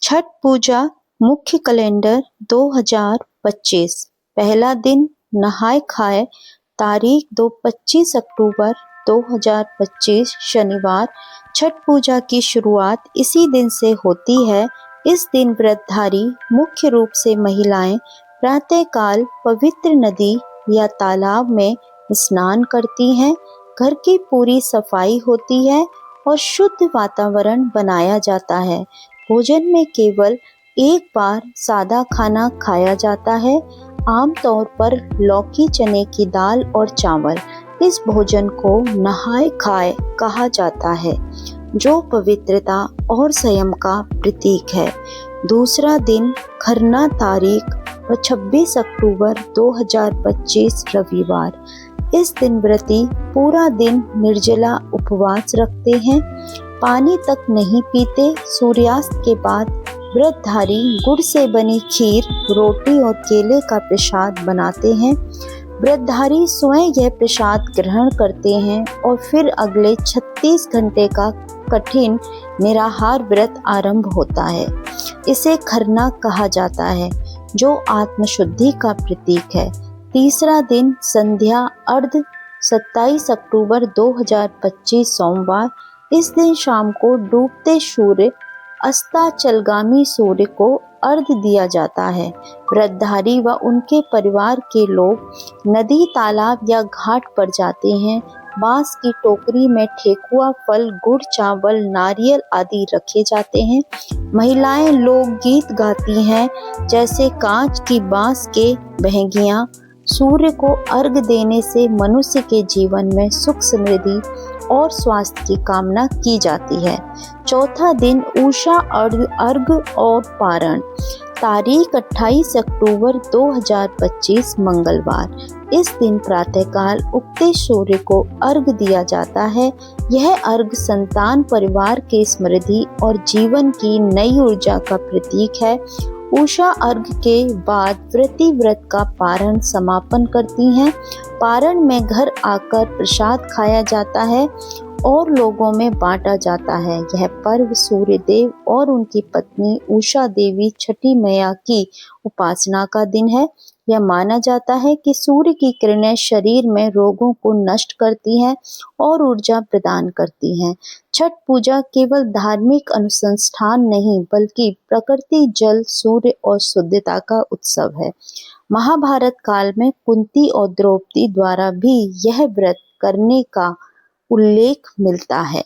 छठ पूजा मुख्य कैलेंडर 2025। पहला दिन नहाय खाए। तारीख 25 अक्टूबर 2025 शनिवार। छठ पूजा की शुरुआत इसी दिन से होती है। इस दिन व्रतधारी मुख्य रूप से महिलाएं प्रातःकाल पवित्र नदी या तालाब में स्नान करती हैं। घर की पूरी सफाई होती है और शुद्ध वातावरण बनाया जाता है। भोजन में केवल एक बार सादा खाना खाया जाता है, आमतौर पर लौकी चने की दाल और चावल। इस भोजन को नहाय खाए कहा जाता है, जो पवित्रता और संयम का प्रतीक है। दूसरा दिन खरना तारीख 26 अक्टूबर 2025 रविवार। इस दिन व्रती पूरा दिन निर्जला उपवास रखते हैं, पानी तक नहीं पीते। सूर्यास्त के बाद व्रतधारी गुड़ से बनी खीर, रोटी और केले का प्रसाद बनाते हैं। व्रतधारी स्वयं यह प्रसाद ग्रहण करते हैं और फिर अगले 36 घंटे का कठिन निराहार व्रत आरंभ होता है। इसे खरना कहा जाता है, जो आत्मशुद्धि का प्रतीक है। तीसरा दिन संध्या अर्घ 27 अक्टूबर 2025 सोमवार। इस दिन शाम को डूबते सूर्य अस्ताचलगामी सूर्य को अर्घ्य दिया जाता है। व्रतधारी व उनके परिवार के लोग नदी, तालाब या घाट पर जाते हैं। बांस की टोकरी में ठेकुआ, फल, गुड़, चावल, नारियल आदि रखे जाते हैं। महिलाएं लोकगीत गाती हैं, जैसे कांच की बांस के बहंगियां। सूर्य को अर्घ्य देने से मनुष्य के जीवन में सुख, समृद्धि और स्वास्थ्य की कामना की जाती है। चौथा दिन उषा अर्घ्य और पारण। तारीख 28 अक्टूबर 2025 मंगलवार। इस दिन प्रातःकाल उगते सूर्य को अर्घ्य दिया जाता है। यह अर्घ्य संतान, परिवार की समृद्धि और जीवन की नई ऊर्जा का प्रतीक है। उषा अर्घ्य के बाद व्रती व्रत का पारण समापन करती हैं। पारण में घर आकर प्रसाद खाया जाता है और लोगों में बांटा जाता है। यह पर्व सूर्य देव और उनकी पत्नी उषा देवी छठी मैया की उपासना का दिन है। यह माना जाता है कि सूर्य की किरणें शरीर में रोगों को नष्ट करती हैं और ऊर्जा प्रदान करती हैं। छठ पूजा केवल धार्मिक अनुष्ठान नहीं, बल्कि प्रकृति, जल, सूर्य और शुद्धता का उत्सव है। महाभारत काल में कुंती और द्रौपदी द्वारा भी यह व्रत करने का उल्लेख मिलता है।